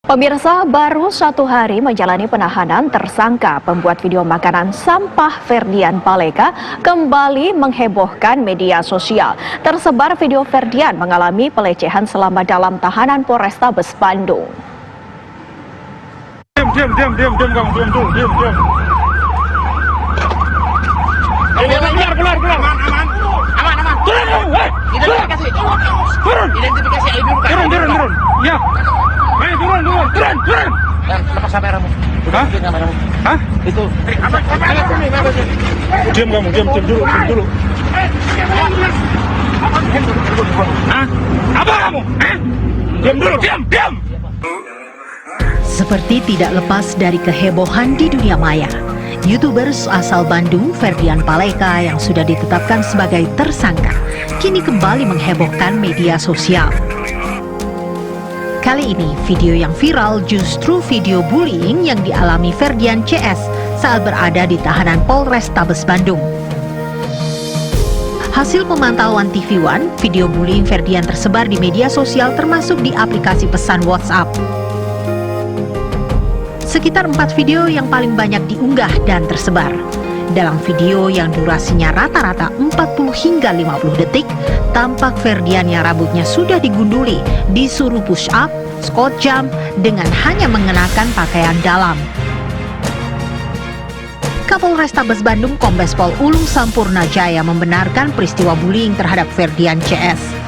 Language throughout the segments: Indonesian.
Pemirsa, baru 1 hari menjalani penahanan, tersangka pembuat video makanan sampah Ferdian Paleka kembali menghebohkan media sosial. Tersebar video Ferdian mengalami pelecehan selama dalam tahanan Polrestabes Bandung. Diam kamu, Keluar. Aman. Turun. Identifikasi ID dulu. Turun. Ya. Ayo turun. Dan lepas kameramu. Hah? Hah? Itu. Diam dulu. Hah? Apa kamu? Hah? Diam dulu. Seperti tidak lepas dari kehebohan di dunia maya, YouTubers asal Bandung Ferdian Paleka yang sudah ditetapkan sebagai tersangka kini kembali menghebohkan media sosial. Kali ini video yang viral justru video bullying yang dialami Ferdian CS saat berada di tahanan Polrestabes Bandung. Hasil pemantauan TV One, video bullying Ferdian tersebar di media sosial termasuk di aplikasi pesan WhatsApp. Sekitar 4 video yang paling banyak diunggah dan tersebar. Dalam video yang durasinya rata-rata 40 hingga 50 detik, tampak Ferdian yang rambutnya sudah digunduli, disuruh push up, squat jump dengan hanya mengenakan pakaian dalam. Kapolrestabes Bandung Kombes Pol Ulung Sampurna Jaya membenarkan peristiwa bullying terhadap Ferdian CS.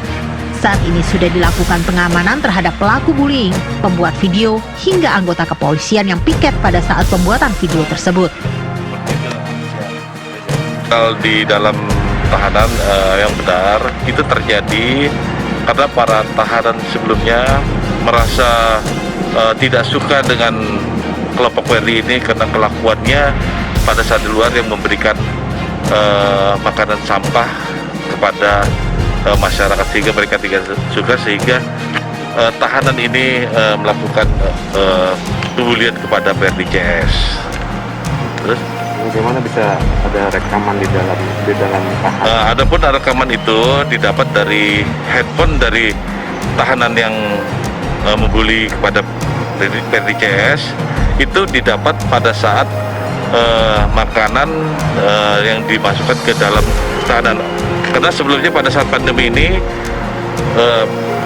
Saat ini sudah dilakukan pengamanan terhadap pelaku bullying, pembuat video, hingga anggota kepolisian yang piket pada saat pembuatan video tersebut. Di dalam tahanan yang benar itu terjadi karena para tahanan sebelumnya merasa tidak suka dengan kelompok Ferdi ini karena kelakuannya pada saat di luar yang memberikan makanan sampah kepada masyarakat, sehingga mereka tidak suka, sehingga tahanan ini melakukan pembulian kepada Ferdi CS. Terus bagaimana bisa ada rekaman di dalam tahanan? Adapun rekaman itu didapat dari handphone dari tahanan yang membuli kepada Ferdi CS. Itu didapat pada saat makanan yang dimasukkan ke dalam tahanan. Karena sebelumnya pada saat pandemi ini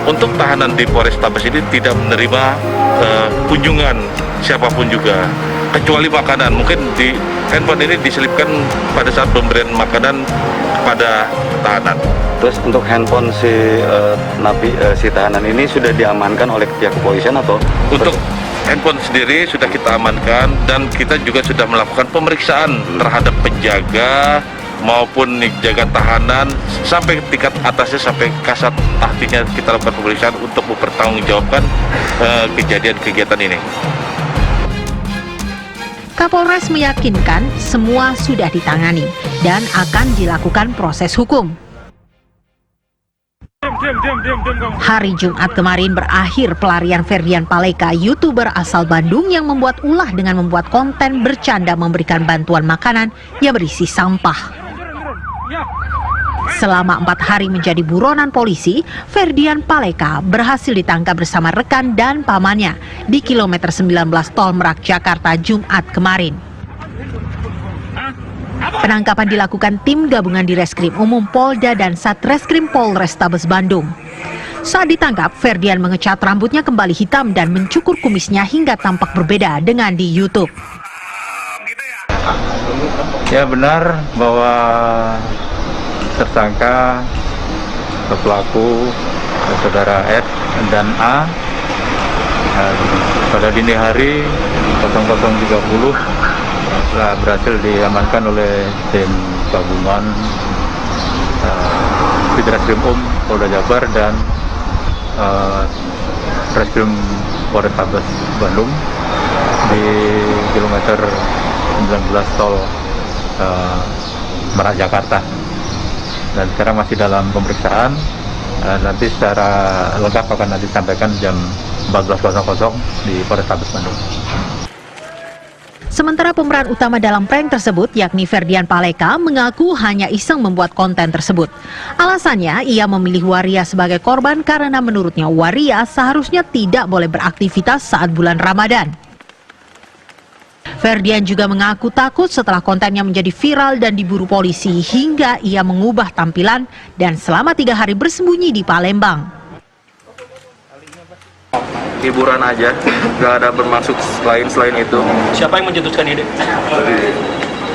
untuk tahanan di Polrestabes ini tidak menerima kunjungan siapapun juga, kecuali makanan. Mungkin di handphone ini diselipkan pada saat pemberian makanan kepada tahanan. Terus untuk handphone si tahanan ini sudah diamankan oleh pihak kepolisian atau? Untuk handphone sendiri sudah kita amankan dan kita juga sudah melakukan pemeriksaan terhadap penjaga maupun jaga tahanan sampai tingkat atasnya, sampai kasat ahlinya kita lakukan pemeriksaan untuk mempertanggungjawabkan kejadian kegiatan ini. Kapolres meyakinkan semua sudah ditangani dan akan dilakukan proses hukum. Hari Jumat kemarin berakhir pelarian Ferdian Paleka, YouTuber asal Bandung yang membuat ulah dengan membuat konten bercanda memberikan bantuan makanan yang berisi sampah. Selama 4 hari menjadi buronan polisi, Ferdian Paleka berhasil ditangkap bersama rekan dan pamannya di kilometer 19 Tol Merak, Jakarta, Jumat kemarin. Penangkapan dilakukan tim gabungan di Reskrim Umum Polda dan Satreskrim Polrestabes Bandung. Saat ditangkap, Ferdian mengecat rambutnya kembali hitam dan mencukur kumisnya hingga tampak berbeda dengan di YouTube. Ya, benar bahwa tersangka atau pelaku saudara S dan A pada dini hari 00.30 telah berhasil diamankan oleh tim gabungan Reskrim Polda Jabar dan Reskrim Polrestabes Bandung di kilometer 19 Tol Merak, Jakarta. Dan sekarang masih dalam pemeriksaan. Nanti secara lengkap akan disampaikan jam 14.00 di Polrestabes Bandung. Sementara pemeran utama dalam prank tersebut, yakni Ferdian Paleka, mengaku hanya iseng membuat konten tersebut. Alasannya, ia memilih Waria sebagai korban karena menurutnya Waria seharusnya tidak boleh beraktivitas saat bulan Ramadan. Ferdian juga mengaku takut setelah kontennya menjadi viral dan diburu polisi hingga ia mengubah tampilan dan selama 3 hari bersembunyi di Palembang. Hiburan aja, nggak ada bermaksud lain selain itu. Siapa yang mencetuskan ide?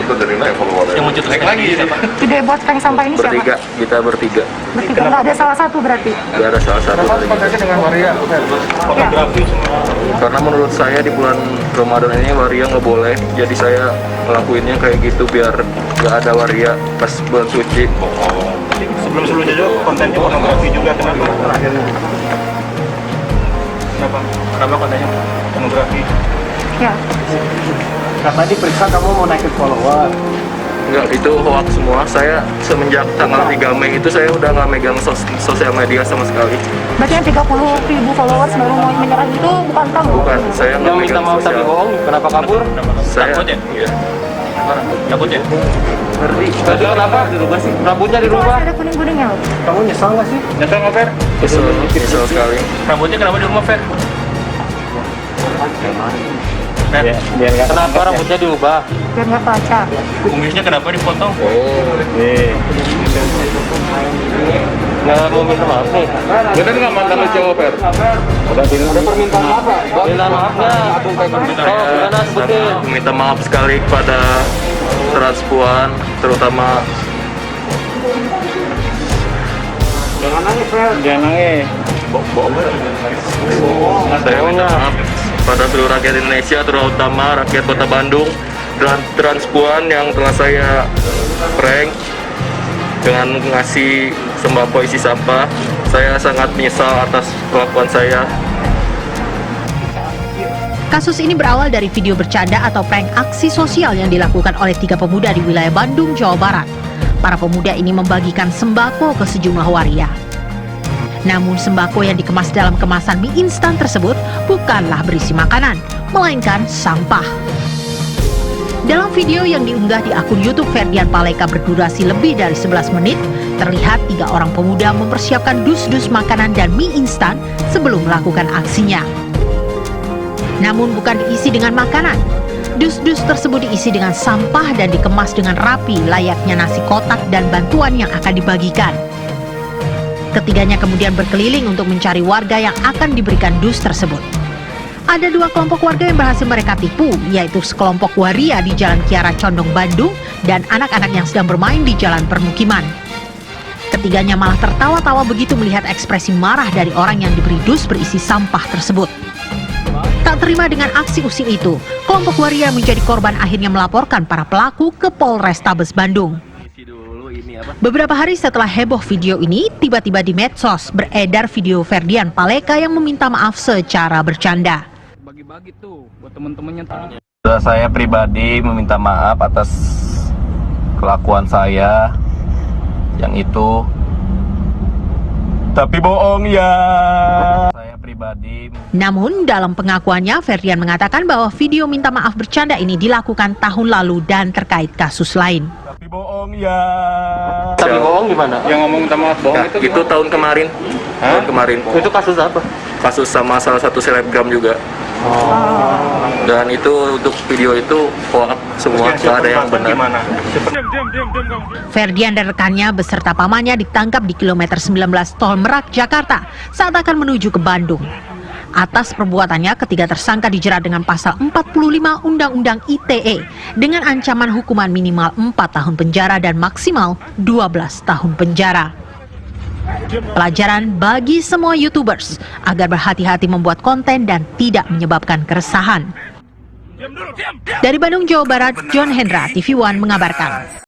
Itu dari mana follower? Yang mencetuskan ide siapa? Ide buat prank sampah ini siapa? Bertiga, kita bertiga. Bertiga, nggak ada salah satu berarti? Nggak ada salah satu dari kita. Dengan Waria, fotografi semua. Karena menurut saya di bulan Ramadan ini Waria nggak boleh, jadi saya ngelakuinnya kayak gitu biar nggak ada Waria pas bulan suci. Sebelum-sebelumnya juga kontennya pornografi juga kenapa? Kenapa kontennya pornografi? Ya. Karena diperiksa kamu mau naikin follower. Enggak, itu hoax semua. Saya semenjak tanggal 3 Mei itu saya udah nggak megang sosial media sama sekali. Berarti yang 30.000 followers baru mau menyerah itu bukan kamu? Bukan, saya nggak megang sosial. Kenapa kabur? Saya, Takut ya? iya. Takut ya? Tadi kenapa dirubah sih? Rambutnya dirubah. Ada kuning-kuningnya loh. Kamu nyesal nggak sih? Nyesal nggak, Fer? Nyesel sekali. Rambutnya kenapa dirubah, Fer? Kenapa rambutnya diubah? Biar nggak baca. Kumisnya kenapa dipotong? Nggak mau minta maaf nih. Bener nggak mantan lu cowok, Fer? Ada permintaan maaf nggak? Permintaan maafnya. Saya minta maaf sekali kepada transpuan, terutama. Jangan nangis, Fer. Jangan nangis. Saya minta maaf pada seluruh rakyat Indonesia, terutama rakyat Kota Bandung dan transpuan yang telah saya prank dengan ngasih sembako isi sampah. Saya sangat menyesal atas kelakuan saya. Kasus ini berawal dari video bercanda atau prank aksi sosial yang dilakukan oleh 3 pemuda di wilayah Bandung, Jawa Barat. Para pemuda ini membagikan sembako ke sejumlah waria. Namun sembako yang dikemas dalam kemasan mie instan tersebut bukanlah berisi makanan, melainkan sampah. Dalam video yang diunggah di akun YouTube Ferdian Paleka berdurasi lebih dari 11 menit, terlihat 3 orang pemuda mempersiapkan dus-dus makanan dan mie instan sebelum melakukan aksinya. Namun bukan diisi dengan makanan. Dus-dus tersebut diisi dengan sampah dan dikemas dengan rapi layaknya nasi kotak dan bantuan yang akan dibagikan. Ketiganya kemudian berkeliling untuk mencari warga yang akan diberikan dus tersebut. Ada 2 kelompok warga yang berhasil mereka tipu, yaitu sekelompok waria di Jalan Kiara Condong, Bandung, dan anak-anak yang sedang bermain di jalan permukiman. Ketiganya malah tertawa-tawa begitu melihat ekspresi marah dari orang yang diberi dus berisi sampah tersebut. Tak terima dengan aksi usik itu, kelompok waria menjadi korban akhirnya melaporkan para pelaku ke Polrestabes Bandung. Beberapa hari setelah heboh video ini, tiba-tiba di medsos beredar video Ferdian Paleka yang meminta maaf secara bercanda. Bagi-bagi tuh buat temen-temennya. Saya pribadi meminta maaf atas kelakuan saya yang itu. Tapi bohong ya. Saya pribadi. Namun dalam pengakuannya, Ferdian mengatakan bahwa video minta maaf bercanda ini dilakukan tahun lalu dan terkait kasus lain. Tapi bohong ya. Tapi bohong gimana? Yang ngomong minta maaf bohong Nah, itu tahun kemarin. Tahun kemarin. Itu kasus apa? Kasus sama salah satu selebgram juga. Dan itu untuk video itu hoax semua, nggak ada yang benar. Ferdian dan rekannya beserta pamannya ditangkap di kilometer 19 Tol Merak, Jakarta saat akan menuju ke Bandung. Atas perbuatannya, ketiga tersangka dijerat dengan pasal 45 Undang-Undang ITE dengan ancaman hukuman minimal 4 tahun penjara dan maksimal 12 tahun penjara. Pelajaran bagi semua YouTubers agar berhati-hati membuat konten dan tidak menyebabkan keresahan. Dari Bandung, Jawa Barat, John Hendra, TV One mengabarkan.